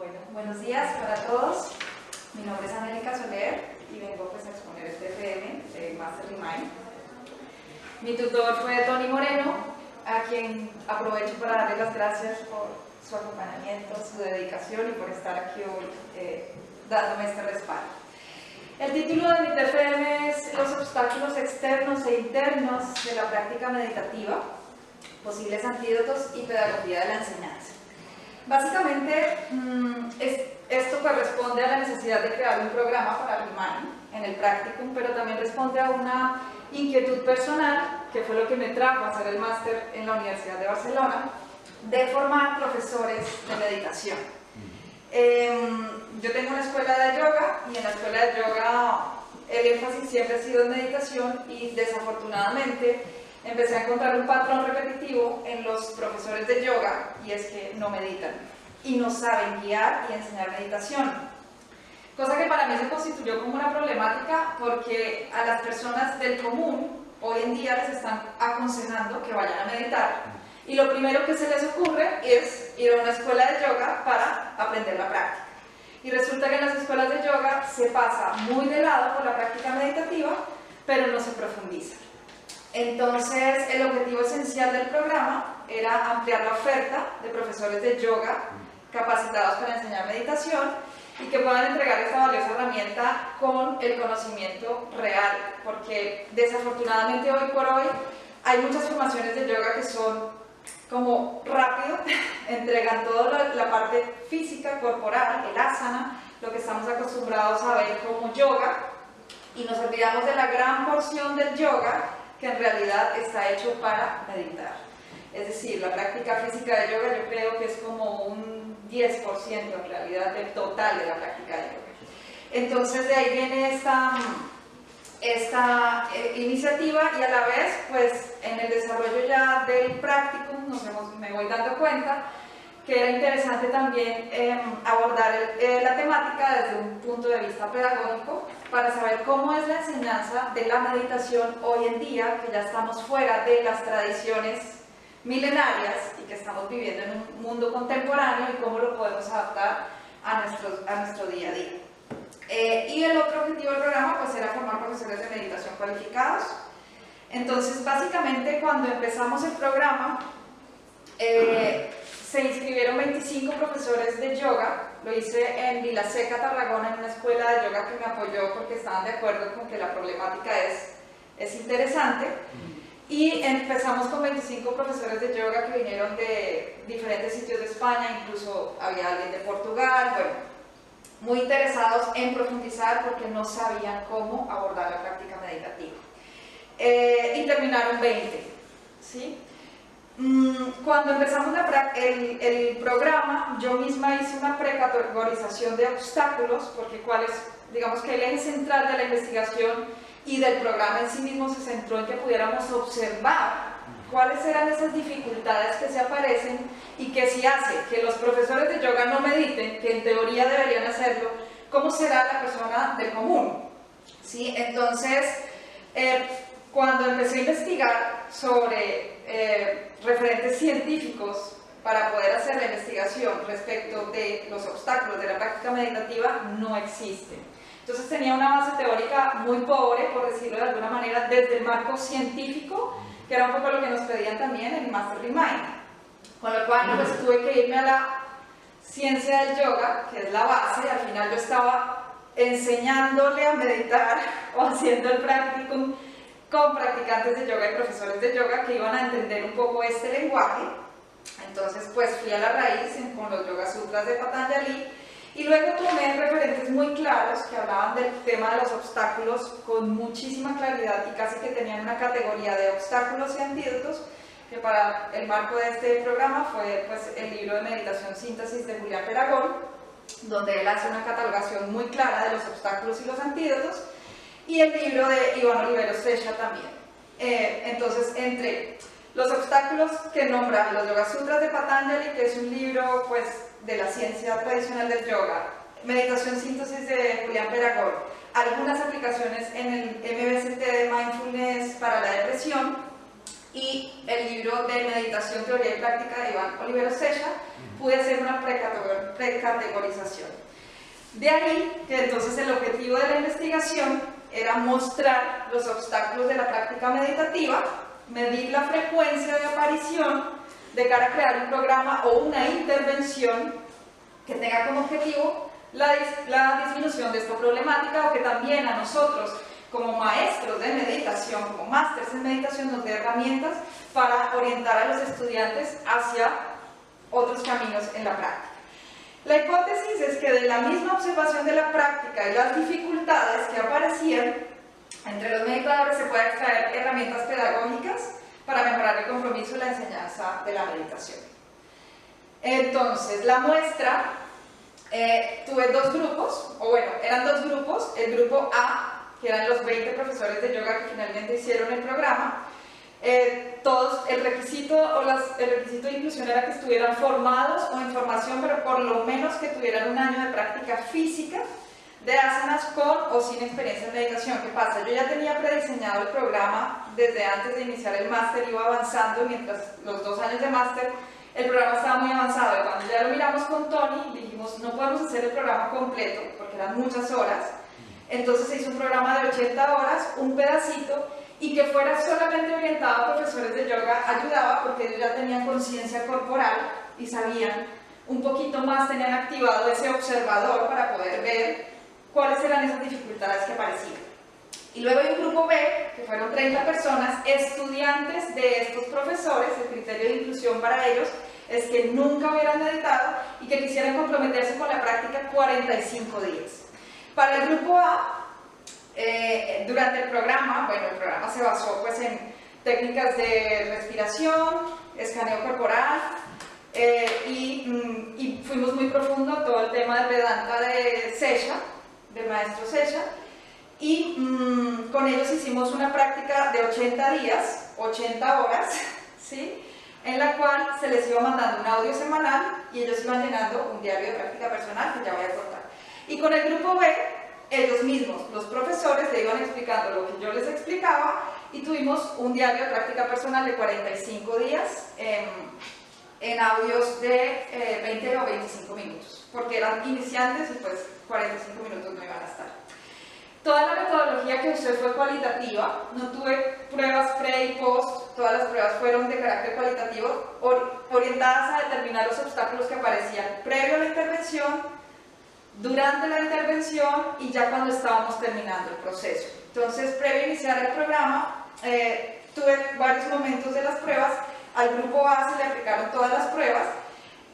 Bueno, buenos días para todos. Mi nombre es Angélica Soler y vengo pues a exponer este FM de Master Remind. Mi tutor fue Tony Moreno, a quien aprovecho para darle las gracias por su acompañamiento, su dedicación y por estar aquí hoy dándome este respaldo. El título de mi TFM es Los obstáculos externos e internos de la práctica meditativa, posibles antídotos y pedagogía de la enseñanza. Básicamente, esto corresponde a la necesidad de crear un programa para Remind en el practicum, pero también responde a una inquietud personal, que fue lo que me trajo a hacer el máster en la Universidad de Barcelona, de formar profesores de meditación. Yo tengo una escuela de yoga y en la escuela de yoga el énfasis siempre ha sido en meditación y desafortunadamente empecé a encontrar un patrón repetitivo en los profesores de yoga y es que no meditan y no saben guiar y enseñar meditación. Cosa que para mí se constituyó como una problemática porque a las personas del común hoy en día les están aconsejando que vayan a meditar y lo primero que se les ocurre es ir a una escuela de yoga para aprender la práctica. Y resulta que en las escuelas de yoga se pasa muy de lado por la práctica meditativa, pero no se profundiza. Entonces, el objetivo esencial del programa era ampliar la oferta de profesores de yoga capacitados para enseñar meditación y que puedan entregar esta valiosa herramienta con el conocimiento real, porque desafortunadamente hoy por hoy hay muchas formaciones de yoga que son como rápido, entregan toda la parte física, corporal, el asana, lo que estamos acostumbrados a ver como yoga, y nos olvidamos de la gran porción del yoga que en realidad está hecho para meditar. Es decir, la práctica física de yoga yo creo que es como un 10% en realidad del total de la práctica de yoga. Entonces de ahí viene esta iniciativa y a la vez, pues en el desarrollo ya del practicum me voy dando cuenta que era interesante también abordar la temática desde un punto de vista pedagógico para saber cómo es la enseñanza de la meditación hoy en día, que ya estamos fuera de las tradiciones milenarias y que estamos viviendo en un mundo contemporáneo y cómo lo podemos adaptar a nuestro día a día. Y el otro objetivo del programa pues era formar profesores de meditación cualificados. Entonces básicamente cuando empezamos el programa se inscribieron 25 profesores de yoga. Lo hice en Vilaseca, Tarragona, en una escuela de yoga que me apoyó porque estaban de acuerdo con que la problemática es interesante. Y empezamos con 25 profesores de yoga que vinieron de diferentes sitios de España, incluso había alguien de Portugal, bueno, muy interesados en profundizar porque no sabían cómo abordar la práctica meditativa. Y terminaron 20, ¿sí? Cuando empezamos el programa, yo misma hice una precategorización de obstáculos, porque digamos que el eje central de la investigación y del programa en sí mismo se centró en que pudiéramos observar cuáles eran esas dificultades que se aparecen y que si hace que los profesores de yoga no mediten, que en teoría deberían hacerlo, ¿cómo será la persona del común? ¿Sí? Entonces, cuando empecé a investigar sobre referentes científicos para poder hacer la investigación respecto de los obstáculos de la práctica meditativa, no existen. Entonces tenía una base teórica muy pobre, por decirlo de alguna manera, desde el marco científico, que era un poco lo que nos pedían también en Master Remind. Con lo cual pues, tuve que irme a la ciencia del yoga, que es la base. Al final yo estaba enseñándole a meditar o haciendo el practicum con practicantes de yoga y profesores de yoga que iban a entender un poco este lenguaje. Entonces pues fui a la raíz con los Yoga Sutras de Patanjali y luego tomé referentes muy claros que hablaban del tema de los obstáculos con muchísima claridad y casi que tenían una categoría de obstáculos y antídotos, que para el marco de este programa fue pues, el libro de Meditación Síntesis de Julián Peragón, donde él hace una catalogación muy clara de los obstáculos y los antídotos, y el libro de Iván Oliveros Secha también. Entonces, entre los obstáculos que nombran los Yoga Sutras de Patanjali, que es un libro pues, de la ciencia tradicional del yoga, Meditación Síntesis de Julián Peragón, algunas aplicaciones en el MBST de Mindfulness para la depresión y el libro de Meditación, Teoría y Práctica de Iván Oliveros Secha, pude hacer una precategorización. De ahí que entonces el objetivo de la investigación era mostrar los obstáculos de la práctica meditativa, medir la frecuencia de aparición de cara a crear un programa o una intervención que tenga como objetivo la disminución de esta problemática, o que también a nosotros como maestros de meditación, como másters en meditación, nos dé herramientas para orientar a los estudiantes hacia otros caminos en la práctica. La hipótesis es que de la misma observación de la práctica y las dificultades que aparecían entre los meditadores se puede extraer herramientas pedagógicas para mejorar el compromiso y la enseñanza de la meditación. Entonces, la muestra, tuve dos grupos, o bueno, eran dos grupos. El grupo A, que eran los 20 profesores de yoga que finalmente hicieron el programa. Todos, el requisito de inclusión era que estuvieran formados o en formación, pero por lo menos que tuvieran un año de práctica física de asanas con o sin experiencia en meditación. ¿Qué pasa? Yo ya tenía prediseñado el programa desde antes de iniciar el máster, iba avanzando, mientras los 2 años de máster el programa estaba muy avanzado, y cuando ya lo miramos con Tony dijimos no podemos hacer el programa completo porque eran muchas horas. Entonces se hizo un programa de 80 horas, un pedacito, y que fuera solamente orientado a profesores de yoga ayudaba, porque ellos ya tenían conciencia corporal y sabían un poquito más, tenían activado ese observador para poder ver cuáles eran esas dificultades que aparecían. Y luego hay un grupo B, que fueron 30 personas, estudiantes de estos profesores. El criterio de inclusión para ellos es que nunca hubieran meditado y que quisieran comprometerse con la práctica 45 días. Para el grupo A, durante el programa, bueno, el programa se basó pues en técnicas de respiración, escaneo corporal, y fuimos muy profundo todo el tema del Vedanta de Sesha, del maestro Sesha, y con ellos hicimos una práctica de 80 días, 80 horas, ¿sí? En la cual se les iba mandando un audio semanal y ellos iban llenando un diario de práctica personal que ya voy a contar. Y con el grupo B, ellos mismos, los profesores, le iban explicando lo que yo les explicaba, y tuvimos un diario de práctica personal de 45 días en audios de 20 o 25 minutos, porque eran iniciantes y pues 45 minutos no iban a estar. Toda la metodología que usé fue cualitativa, no tuve pruebas pre y post, todas las pruebas fueron de carácter cualitativo, orientadas a determinar los obstáculos que aparecían previo a la intervención, durante la intervención y ya cuando estábamos terminando el proceso. Entonces, previo a iniciar el programa, tuve varios momentos de las pruebas. Al grupo A se le aplicaron todas las pruebas.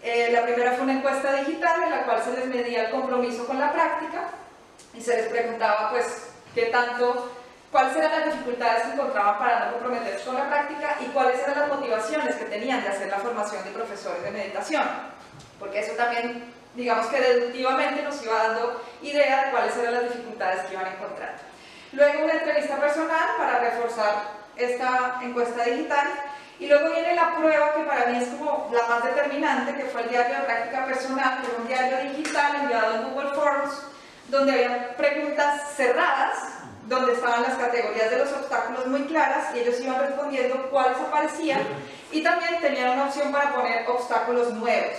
La primera fue una encuesta digital en la cual se les medía el compromiso con la práctica y se les preguntaba pues cuáles eran las dificultades que encontraban para no comprometerse con la práctica y cuáles eran las motivaciones que tenían de hacer la formación de profesores de meditación, porque eso también, digamos que deductivamente nos iba dando idea de cuáles eran las dificultades que iban a encontrar. Luego una entrevista personal para reforzar esta encuesta digital, y luego viene la prueba que para mí es como la más determinante, que fue el diario de práctica personal, que era un diario digital enviado en Google Forms, donde había preguntas cerradas, donde estaban las categorías de los obstáculos muy claras y ellos iban respondiendo cuáles aparecían, y también tenían una opción para poner obstáculos nuevos.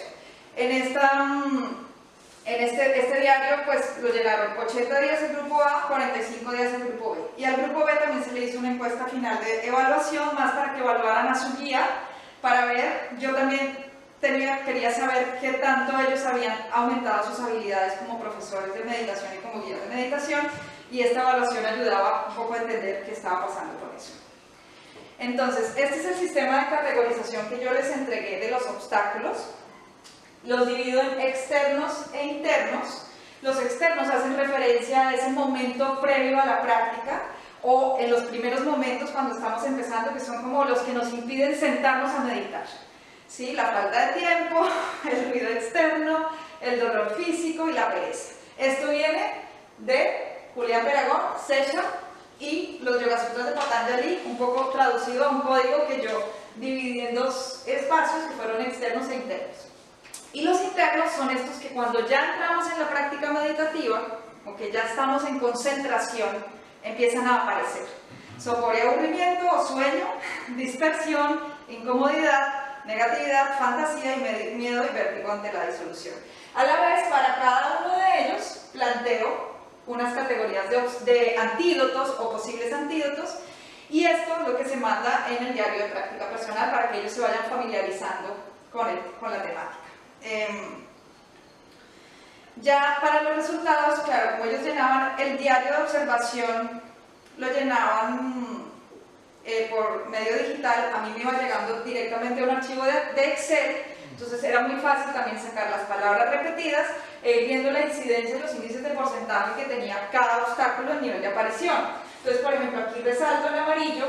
Este diario pues lo llenaron 80 días el grupo A, 45 días el grupo B, y al grupo B también se le hizo una encuesta final de evaluación, más para que evaluaran a su guía, para ver, yo también quería saber qué tanto ellos habían aumentado sus habilidades como profesores de meditación y como guías de meditación, y esta evaluación ayudaba un poco a entender qué estaba pasando con eso. Entonces, este es el sistema de categorización que yo les entregué de los obstáculos. Los divido en externos e internos. Los externos hacen referencia a ese momento previo a la práctica o en los primeros momentos cuando estamos empezando, que son como los que nos impiden sentarnos a meditar. ¿Sí? La falta de tiempo, el ruido externo, el dolor físico y la pereza. Esto viene de Julián Peragón, Sesha y los Yoga Sutras de Patanjali, un poco traducido a un código que yo dividí en dos espacios que fueron externos e internos. Y los internos son estos que cuando ya entramos en la práctica meditativa, o que ya estamos en concentración, empiezan a aparecer. Sopor y aburrimiento o sueño, dispersión, incomodidad, negatividad, fantasía y miedo y vértigo ante la disolución. A la vez, para cada uno de ellos, planteo unas categorías de antídotos o posibles antídotos, y esto es lo que se manda en el diario de práctica personal para que ellos se vayan familiarizando con la temática. Ya para los resultados, claro, como ellos llenaban el diario de observación, lo llenaban por medio digital, a mí me iba llegando directamente a un archivo de Excel, entonces era muy fácil también sacar las palabras repetidas viendo la incidencia de los índices de porcentaje que tenía cada obstáculo en nivel de aparición. Entonces, por ejemplo, aquí resalto en amarillo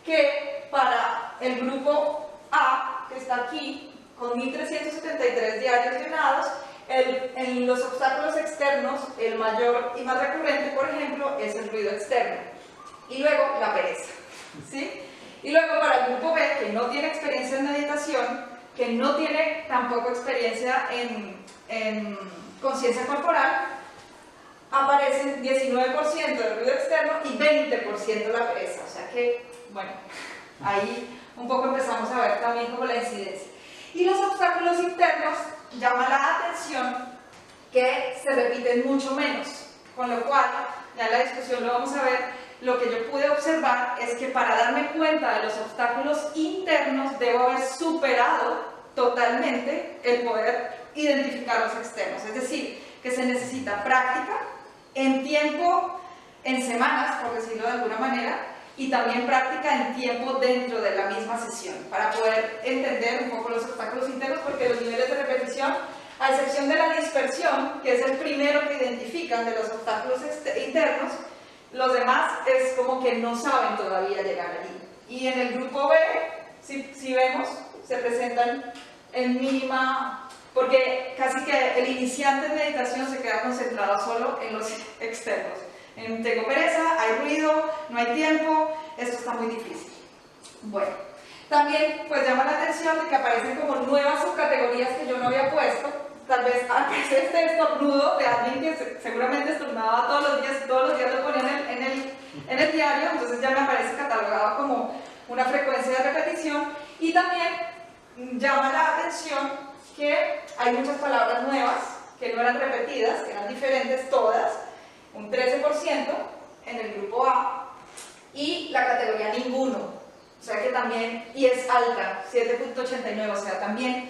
que para el grupo A, que está aquí, con 1.373 diarios llenados, en los obstáculos externos, el mayor y más recurrente, por ejemplo, es el ruido externo. Y luego la pereza, ¿sí? Y luego para el grupo B, que no tiene experiencia en meditación, que no tiene tampoco experiencia en conciencia corporal, aparecen 19% del ruido externo y 20% la pereza. O sea que, bueno, ahí un poco empezamos a ver también como la incidencia. Y los obstáculos internos llama la atención que se repiten mucho menos, con lo cual, ya en la discusión lo vamos a ver, lo que yo pude observar es que para darme cuenta de los obstáculos internos debo haber superado totalmente el poder identificar los externos, es decir, que se necesita práctica en tiempo, en semanas, por decirlo de alguna manera, y también práctica en tiempo dentro de la misma sesión, para poder entender un poco los obstáculos internos, porque los niveles de repetición, a excepción de la dispersión, que es el primero que identifican de los obstáculos internos, los demás es como que no saben todavía llegar allí. Y en el grupo B, si vemos, se presentan en mínima, porque casi que el iniciante en meditación se queda concentrado solo en los externos. Tengo pereza, hay ruido, no hay tiempo, esto está muy difícil. Bueno, también pues llama la atención de que aparecen como nuevas subcategorías que yo no había puesto. Tal vez aparece este estornudo de alguien que seguramente estornudaba todos los días lo ponían en el diario, entonces ya me aparece catalogado como una frecuencia de repetición. Y también llama la atención que hay muchas palabras nuevas que no eran repetidas, que eran diferentes todas, un 13% en el grupo A, y la categoría ninguno, o sea que también, y es alta, 7.89, o sea también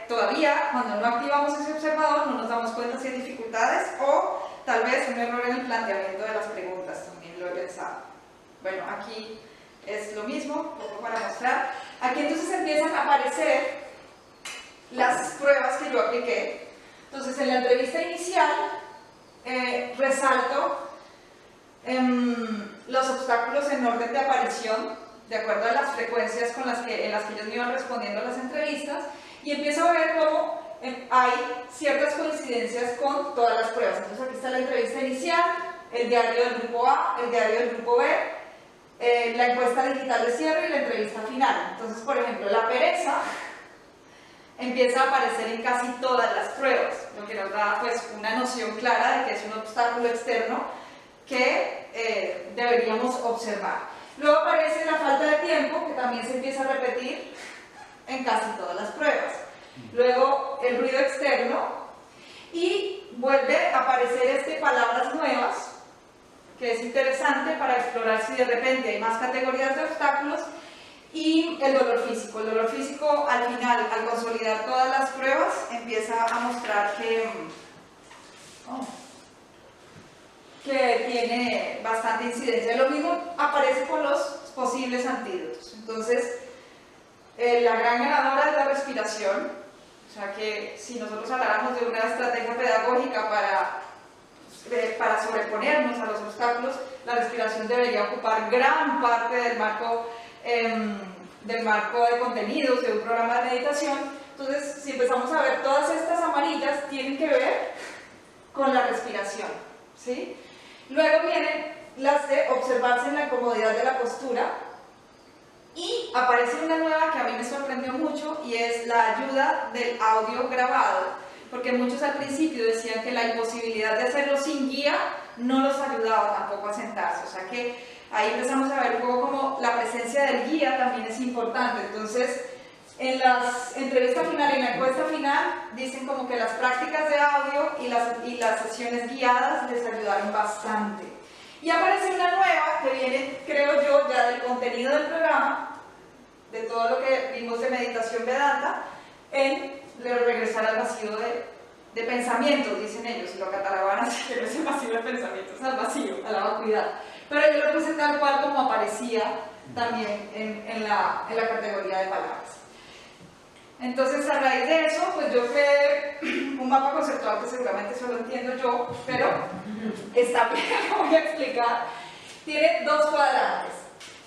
todavía cuando no activamos ese observador no nos damos cuenta si hay dificultades o tal vez un error en el planteamiento de las preguntas, también lo he pensado. Bueno, aquí es lo mismo, un poco para mostrar. Aquí entonces empiezan a aparecer las pruebas que yo apliqué. Entonces en la entrevista inicial resalto los obstáculos en orden de aparición, de acuerdo a las frecuencias en las que ellos me iban respondiendo a las entrevistas, y empiezo a ver cómo hay ciertas coincidencias con todas las pruebas. Entonces aquí está la entrevista inicial, el diario del grupo A, el diario del grupo B, la encuesta digital de cierre y la entrevista final. Entonces, por ejemplo, la pereza empieza a aparecer en casi todas las pruebas, lo que nos da pues una noción clara de que es un obstáculo externo que deberíamos observar. Luego aparece la falta de tiempo, que también se empieza a repetir en casi todas las pruebas. Luego el ruido externo, y vuelve a aparecer palabras nuevas, que es interesante para explorar si de repente hay más categorías de obstáculos. Y el dolor físico. El dolor físico al final, al consolidar todas las pruebas, empieza a mostrar que tiene bastante incidencia. Lo mismo aparece con los posibles antídotos. Entonces, la gran ganadora es la respiración. O sea que si nosotros habláramos de una estrategia pedagógica para sobreponernos a los obstáculos, la respiración debería ocupar gran parte del marco de contenidos de un programa de meditación. Entonces, si empezamos a ver todas estas amarillas, tienen que ver con la respiración, ¿sí? Luego vienen las de observarse en la comodidad de la postura, y aparece una nueva que a mí me sorprendió mucho, y es la ayuda del audio grabado, porque muchos al principio decían que la imposibilidad de hacerlo sin guía no los ayudaba tampoco a sentarse. O sea que ahí empezamos a ver un poco como la presencia del guía también es importante. Entonces, en la entrevista final y en la encuesta final dicen como que las prácticas de audio y las sesiones guiadas les ayudaron bastante. Y aparece una nueva que viene, creo yo, ya del contenido del programa, de todo lo que vimos de meditación Vedanta, en regresar al vacío de pensamientos, dicen ellos, lo catalogan así, que no es el vacío de pensamientos, al vacío, a la vacuidad. Pero yo lo puse tal cual como aparecía también en la categoría de palabras. Entonces, a raíz de eso, pues yo creé un mapa conceptual que seguramente solo entiendo yo, pero está bien, lo voy a explicar. Tiene dos cuadrantes.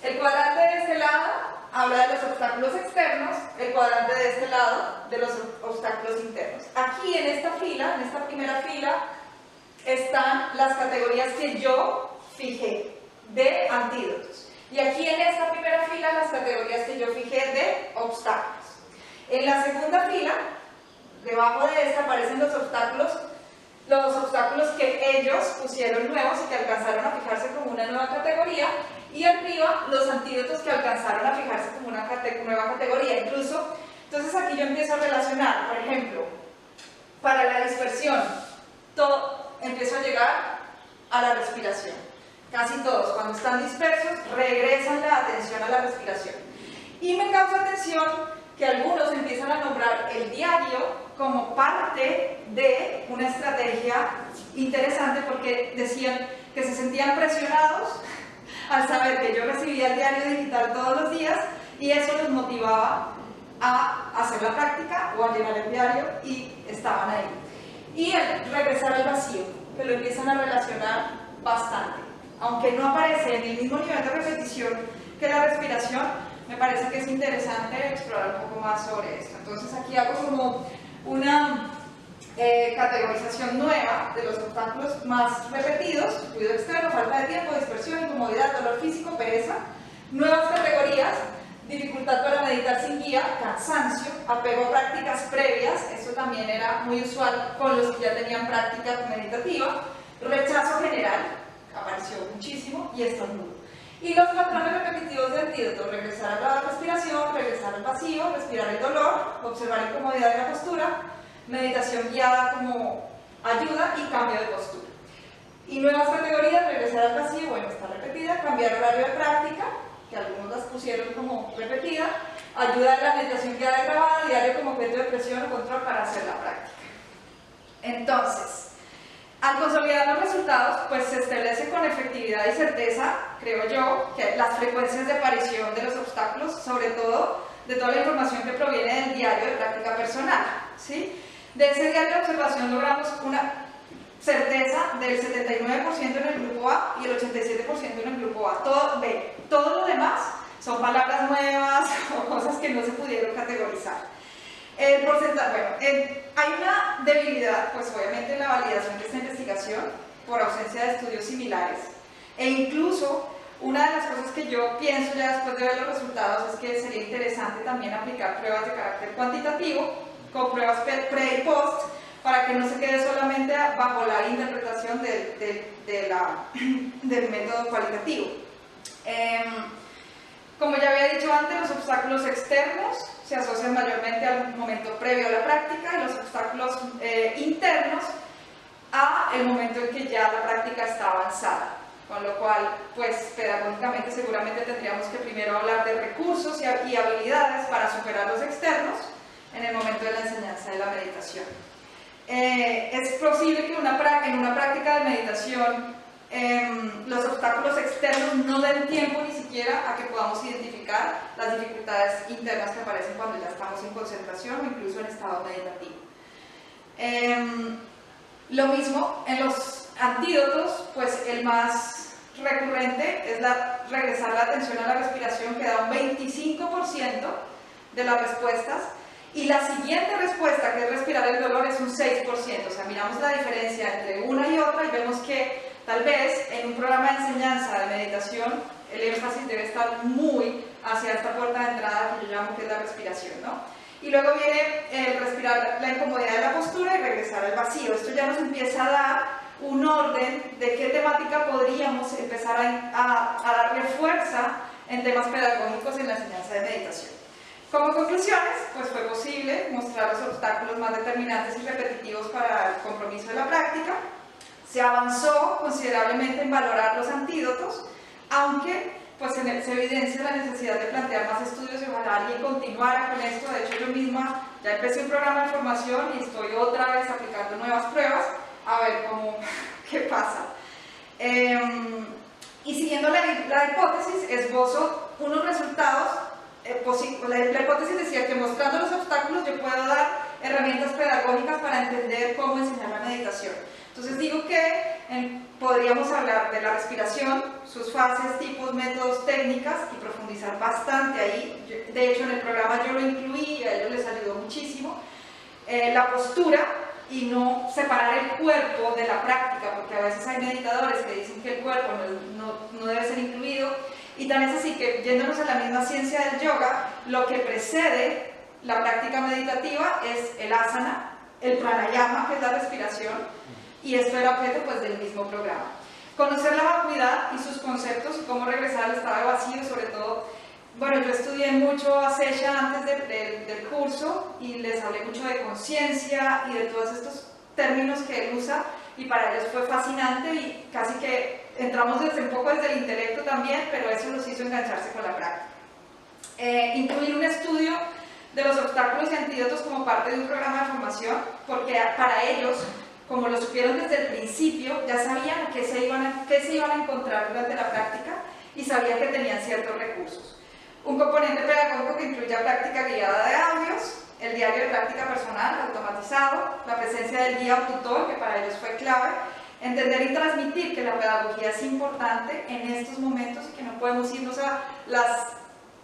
El cuadrante de este lado habla de los obstáculos externos, el cuadrante de este lado de los obstáculos internos. Aquí en esta fila, en esta primera fila, están las categorías que yo fijé de antídotos. Y aquí en esta primera fila, las categorías que yo fijé de obstáculos. En la segunda fila, debajo de esta, aparecen los obstáculos que ellos pusieron nuevos y que alcanzaron a fijarse como una nueva categoría, y arriba los antídotos que alcanzaron a fijarse como una nueva categoría. Incluso, entonces aquí yo empiezo a relacionar, por ejemplo, para la dispersión, empiezo a llegar a la respiración. Casi todos, cuando están dispersos, regresan la atención a la respiración. Y me causa atención que algunos empiezan a nombrar el diario como parte de una estrategia interesante, porque decían que se sentían presionados al saber que yo recibía el diario digital todos los días y eso los motivaba a hacer la práctica o a llenar el diario y estaban ahí. Y el regresar al vacío, que lo empiezan a relacionar bastante. Aunque no aparece en el mismo nivel de repetición que la respiración, me parece que es interesante explorar un poco más sobre esto. Entonces aquí hago como una categorización nueva de los obstáculos más repetidos: ruido externo, falta de tiempo, dispersión, incomodidad, dolor físico, pereza. Nuevas categorías: dificultad para meditar sin guía, cansancio, apego a prácticas previas, esto también era muy usual con los que ya tenían práctica meditativa, rechazo general, apareció muchísimo, y estornudo. Y los patrones repetitivos de antídoto: regresar a la respiración, regresar al vacío, respirar el dolor, observar incomodidad de la postura, meditación guiada como ayuda y cambio de postura. Y nuevas categorías: regresar al vacío, bueno, está repetida, cambiar horario de práctica, que algunos las pusieron como repetida, ayuda de la meditación guiada grabada, diario como objeto de presión o control para hacer la práctica. Entonces, al consolidar los resultados, pues se establece con efectividad y certeza, creo yo, que las frecuencias de aparición de los obstáculos, sobre todo de toda la información que proviene del diario de práctica personal, ¿sí? De ese diario de observación logramos una certeza del 79% en el grupo A y el 87% en el grupo A. Todo lo demás son palabras nuevas o cosas que no se pudieron categorizar. El porcentaje, bueno, hay una debilidad, pues obviamente en la validación de esta investigación por ausencia de estudios similares, e incluso una de las cosas que yo pienso ya después de ver los resultados es que sería interesante también aplicar pruebas de carácter cuantitativo con pruebas pre y post, para que no se quede solamente bajo la interpretación del método cualitativo. Como ya había dicho antes, los obstáculos externos se asocian mayormente al momento previo a la práctica y los obstáculos internos a el momento en que ya la práctica está avanzada, con lo cual, pues pedagógicamente seguramente tendríamos que primero hablar de recursos y habilidades para superar los externos en el momento de la enseñanza de la meditación. Es posible que en una práctica de meditación los obstáculos externos no den tiempo ni siquiera a que podamos identificar las dificultades internas que aparecen cuando ya estamos en concentración o incluso en estado meditativo. Lo mismo en los antídotos, pues el más recurrente es regresar la atención a la respiración, que da un 25% de las respuestas, y la siguiente respuesta, que es respirar el dolor, es un 6%. O sea, miramos la diferencia entre una y otra y vemos que tal vez en un programa de enseñanza de meditación el énfasis debe estar muy hacia esta puerta de entrada que yo llamo que es la respiración, ¿no? Y luego viene el respirar la incomodidad de la postura y regresar al vacío. Esto ya nos empieza a dar un orden de qué temática podríamos empezar a darle fuerza en temas pedagógicos en la enseñanza de meditación. Como conclusiones, pues fue posible mostrar los obstáculos más determinantes y repetitivos para el compromiso de la práctica. Se avanzó considerablemente en valorar los antídotos, aunque pues se evidencia la necesidad de plantear más estudios y ojalá alguien continuara con esto. De hecho, yo misma ya empecé un programa de formación y estoy otra vez aplicando nuevas pruebas a ver qué pasa. Y siguiendo la hipótesis, esbozo unos resultados. La hipótesis decía que mostrando los obstáculos yo puedo dar herramientas pedagógicas para entender cómo enseñar la meditación. Entonces digo que podríamos hablar de la respiración, sus fases, tipos, métodos, técnicas y profundizar bastante ahí. De hecho, en el programa yo lo incluí y a ellos les ayudó muchísimo. La postura y no separar el cuerpo de la práctica, porque a veces hay meditadores que dicen que el cuerpo no debe ser incluido. Y tan es así que, yéndonos a la misma ciencia del yoga, lo que precede la práctica meditativa es el asana, el pranayama, que es la respiración, y esto era objeto pues, del mismo programa. Conocer la vacuidad y sus conceptos y cómo regresar al estado de vacío, sobre todo. Bueno, yo estudié mucho a Sesha antes del curso y les hablé mucho de conciencia y de todos estos términos que él usa, y para ellos fue fascinante y casi que entramos un poco desde el intelecto también, pero eso los hizo engancharse con la práctica. Incluir un estudio de los obstáculos y antídotos como parte de un programa de formación, porque para ellos, como lo supieron desde el principio, ya sabían qué se iban a encontrar durante la práctica y sabían que tenían ciertos recursos. Un componente pedagógico que incluya práctica guiada de audios, el diario de práctica personal automatizado, la presencia del guía o tutor, que para ellos fue clave, entender y transmitir que la pedagogía es importante en estos momentos y que no podemos irnos a las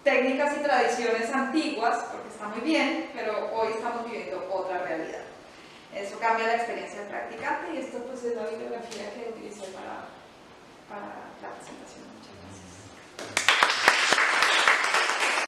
técnicas y tradiciones antiguas, porque está muy bien, pero hoy estamos viviendo otra realidad. Eso cambia la experiencia del practicante y esto pues es la bibliografía que utilicé para